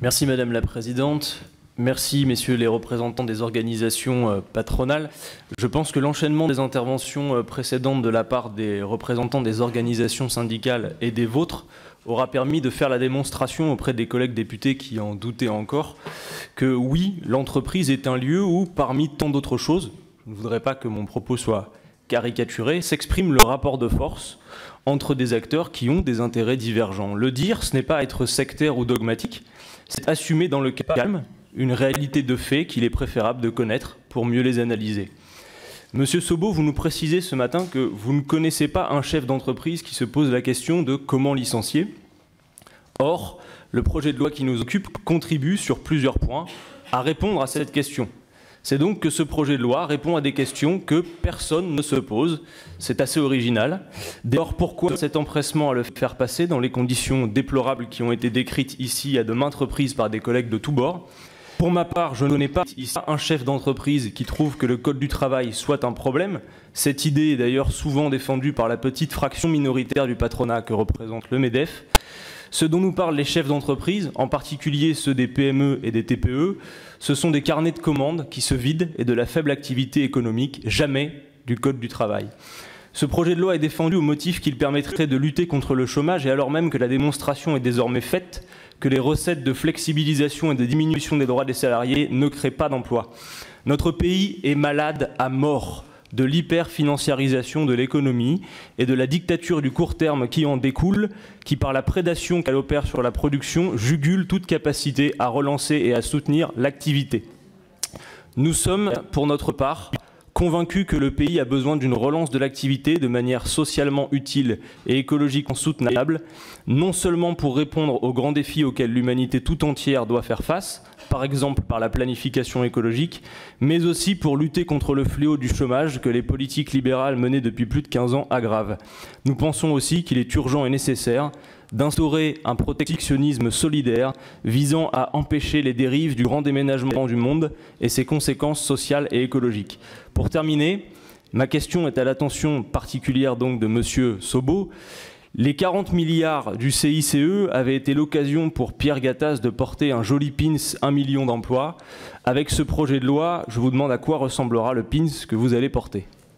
Merci Madame la Présidente. Merci messieurs les représentants des organisations patronales. Je pense que l'enchaînement des interventions précédentes de la part des représentants des organisations syndicales et des vôtres aura permis de faire la démonstration auprès des collègues députés qui en doutaient encore que oui, l'entreprise est un lieu où, parmi tant d'autres choses, je ne voudrais pas que mon propos soit caricaturé, s'exprime le rapport de force entre des acteurs qui ont des intérêts divergents. Le dire, ce n'est pas être sectaire ou dogmatique, c'est assumer dans le calme une réalité de faits qu'il est préférable de connaître pour mieux les analyser. Monsieur Sobo, vous nous précisez ce matin que vous ne connaissez pas un chef d'entreprise qui se pose la question de comment licencier. Or, le projet de loi qui nous occupe contribue sur plusieurs points à répondre à cette question. C'est donc que ce projet de loi répond à des questions que personne ne se pose. C'est assez original. Dès lors, pourquoi cet empressement à le faire passer dans les conditions déplorables qui ont été décrites ici à de maintes reprises par des collègues de tous bords? Pour ma part, je ne connais pas ici un chef d'entreprise qui trouve que le Code du travail soit un problème. Cette idée est d'ailleurs souvent défendue par la petite fraction minoritaire du patronat que représente le MEDEF. Ce dont nous parlent les chefs d'entreprise, en particulier ceux des PME et des TPE, ce sont des carnets de commandes qui se vident et de la faible activité économique, jamais du Code du travail. Ce projet de loi est défendu au motif qu'il permettrait de lutter contre le chômage et alors même que la démonstration est désormais faite que les recettes de flexibilisation et de diminution des droits des salariés ne créent pas d'emplois. Notre pays est malade à mort de l'hyperfinanciarisation de l'économie et de la dictature du court terme qui en découle, qui par la prédation qu'elle opère sur la production, jugule toute capacité à relancer et à soutenir l'activité. Nous sommes, pour notre part, convaincus que le pays a besoin d'une relance de l'activité de manière socialement utile et écologiquement soutenable, non seulement pour répondre aux grands défis auxquels l'humanité tout entière doit faire face, par exemple par la planification écologique, mais aussi pour lutter contre le fléau du chômage que les politiques libérales menées depuis plus de 15 ans aggravent. Nous pensons aussi qu'il est urgent et nécessaire d'instaurer un protectionnisme solidaire visant à empêcher les dérives du grand déménagement du monde et ses conséquences sociales et écologiques. Pour terminer, ma question est à l'attention particulière donc de Monsieur Sobo. Les 40 milliards du CICE avaient été l'occasion pour Pierre Gattaz de porter un joli pins 1 million d'emplois. Avec ce projet de loi, je vous demande à quoi ressemblera le pins que vous allez porter.